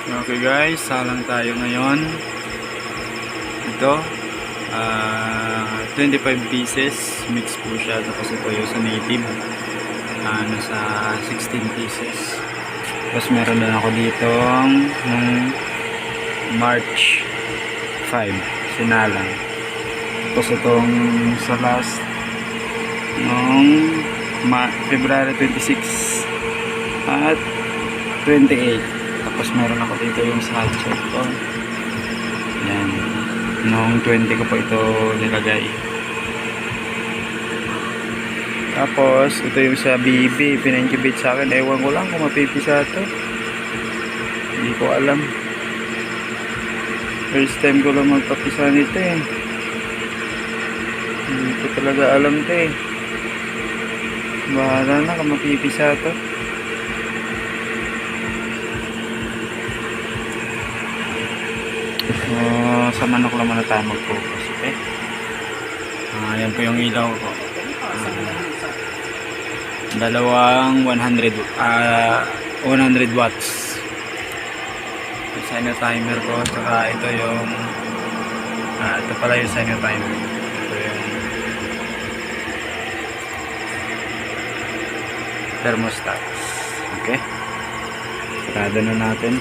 Okay guys, salang tayo ngayon. Ito, 25 pieces. Mix po siya. Tapos ito yung sa native. Nasa 16 pieces. Tapos meron na ako dito nung March 5. Sinalang. Tapos itong sa last nung February 26 at 28. Tapos meron ako dito yung sachet ko. Yan. Noong 20 ko po ito nilagay. Tapos ito yung sa BB. Pina-incubate sa akin. Ewan ko lang kung mapipisa ito. Hindi ko alam. First time ko lang magpapisa nito eh. Hindi ko talaga alam ito eh. Bahala na kung mapipisa ito. Sa manok lang muna tayo mag-focus, okay? Ayan po yung ilaw ko. Dalawang 100 watts. Yung sino timer ko, saka ito yung ito pala yung sino timer. Ito yung thermostat. Okay? Sarado na natin.